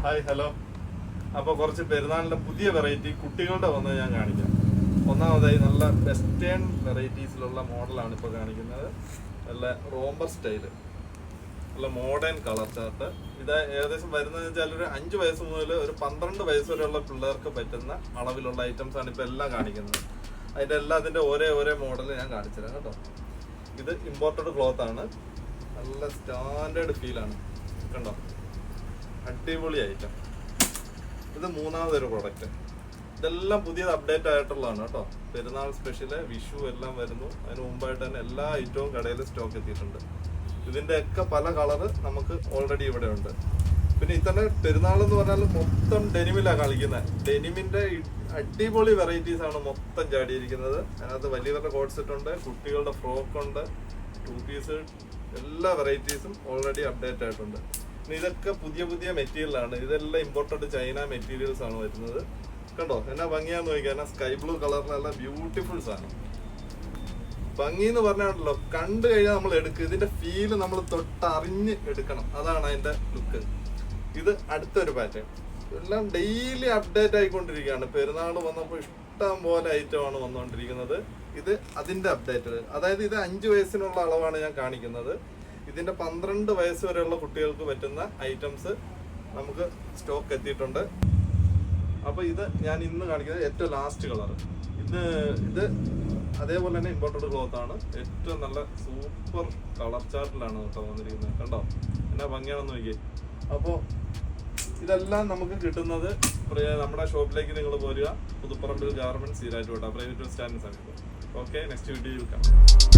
Hi hello. അപ്പോൾ കുറച്ച് പെരുന്നാളിൻ്റെ പുതിയ വെറൈറ്റി കുട്ടികളുടെ വന്ന് ഞാൻ കാണിക്കാം. ഒന്നാമതായി നല്ല വെസ്റ്റേൺ വെറൈറ്റീസിലുള്ള മോഡലാണ് ഇപ്പോൾ കാണിക്കുന്നത്. നല്ല റോംബർ സ്റ്റൈല്, നല്ല മോഡേൺ കളർ ചാർട്ട്. ഇത് ഏകദേശം വരുന്നതെന്ന് വെച്ചാൽ ഒരു 5 വയസ്സ് മുതൽ ഒരു 12 വയസ്സ് വരെയുള്ള പിള്ളേർക്ക് പറ്റുന്ന അളവിലുള്ള ഐറ്റംസ് ആണ് ഇപ്പോൾ എല്ലാം കാണിക്കുന്നത്. അതിൻ്റെ എല്ലാത്തിൻ്റെ ഓരോ മോഡൽ ഞാൻ കാണിച്ചുതരാം കേട്ടോ. ഇത് ഇമ്പോർട്ടഡ് ക്ലോത്ത് ആണ്, നല്ല സ്റ്റാൻഡേർഡ് ഫീലാണ് കണ്ടോ, അടിപൊളി ഐറ്റം. ഇത് മൂന്നാമതൊരു പ്രൊഡക്റ്റ്. ഇതെല്ലാം പുതിയത് അപ്ഡേറ്റ് ആയിട്ടുള്ളതാണ് കേട്ടോ. പെരുന്നാൾ സ്പെഷ്യല്, വിഷു എല്ലാം വരുന്നു. അതിന് മുമ്പായിട്ട് തന്നെ എല്ലാ ഐറ്റവും കടയിൽ സ്റ്റോക്ക് എത്തിയിട്ടുണ്ട്. ഇതിൻ്റെ ഒക്കെ പല കളറ് നമുക്ക് ഓൾറെഡി ഇവിടെ ഉണ്ട്. പിന്നെ ഇത്തന്നെ പെരുന്നാൾ എന്ന് പറഞ്ഞാൽ മൊത്തം ഡെനിമിലാണ് കളിക്കുന്നത്. ഡെനിമിൻ്റെ അടിപൊളി വെറൈറ്റീസ് ആണ് മൊത്തം ചാടിയിരിക്കുന്നത്. അതിനകത്ത് വലിയവരുടെ കോഡ് സെറ്റ് ഉണ്ട്, കുട്ടികളുടെ ഫ്രോക്ക് ഉണ്ട്, 2 പീസ്, എല്ലാ വെറൈറ്റീസും ഓൾറെഡി അപ്ഡേറ്റ് ആയിട്ടുണ്ട്. പിന്നെ ഇതൊക്കെ പുതിയ മെറ്റീരിയലാണ്. ഇതെല്ലാം ഇമ്പോർട്ടഡ് ചൈന മെറ്റീരിയൽസ് ആണ് വരുന്നത്. കണ്ടോ എന്നാ ഭംഗിയാന്ന് നോക്കിയാൽ, എന്നാ സ്കൈ ബ്ലൂ കളറിലുള്ള ബ്യൂട്ടിഫുൾ സാധനം. ഭംഗി എന്ന് പറഞ്ഞാണല്ലോ, കണ്ടു കഴിഞ്ഞാൽ നമ്മൾ എടുക്കുക. ഇതിന്റെ ഫീല് നമ്മൾ തൊട്ടറിഞ്ഞ് എടുക്കണം, അതാണ് അതിന്റെ ലുക്ക്. ഇത് അടുത്തൊരു പാറ്റേൺ. എല്ലാം ഡെയിലി അപ്ഡേറ്റ് ആയിക്കൊണ്ടിരിക്കുകയാണ്. പെരുന്നാൾ വന്നപ്പോൾ ഇഷ്ടം പോലെ ഐറ്റമാണ് വന്നുകൊണ്ടിരിക്കുന്നത്. ഇത് അതിന്റെ അപ്ഡേറ്റ്. അതായത് ഇത് 5 വയസ്സിനുള്ള അളവാണ് ഞാൻ കാണിക്കുന്നത്. ഇതിന്റെ 12 വയസ്സ് വരെയുള്ള കുട്ടികൾക്ക് പറ്റുന്ന ഐറ്റംസ് നമുക്ക് സ്റ്റോക്ക് എത്തിയിട്ടുണ്ട്. അപ്പോൾ ഇത് ഞാൻ ഇന്ന് കാണിക്കുന്നത് ഏറ്റവും ലാസ്റ്റ് കളർ. ഇത് അതേപോലെ തന്നെ ഇമ്പോർട്ടഡ് ക്ലോത്ത് ആണ്. ഏറ്റവും നല്ല സൂപ്പർ കളർ ചാർട്ടിലാണ് കേട്ടോ വന്നിരിക്കുന്നത്. കണ്ടോ എന്നാ ഭംഗിയാണെന്ന് നോക്കിയേ. അപ്പോൾ ഇതെല്ലാം നമുക്ക് കിട്ടുന്നത് നമ്മുടെ ഷോപ്പിലേക്ക് നിങ്ങൾ പോരുക. Puthuparambil garments Erattupetta private bus സ്റ്റാൻഡിന് സമീപം. ഓക്കെ, നെക്സ്റ്റ് വീഡിയോയിൽ കാണാം.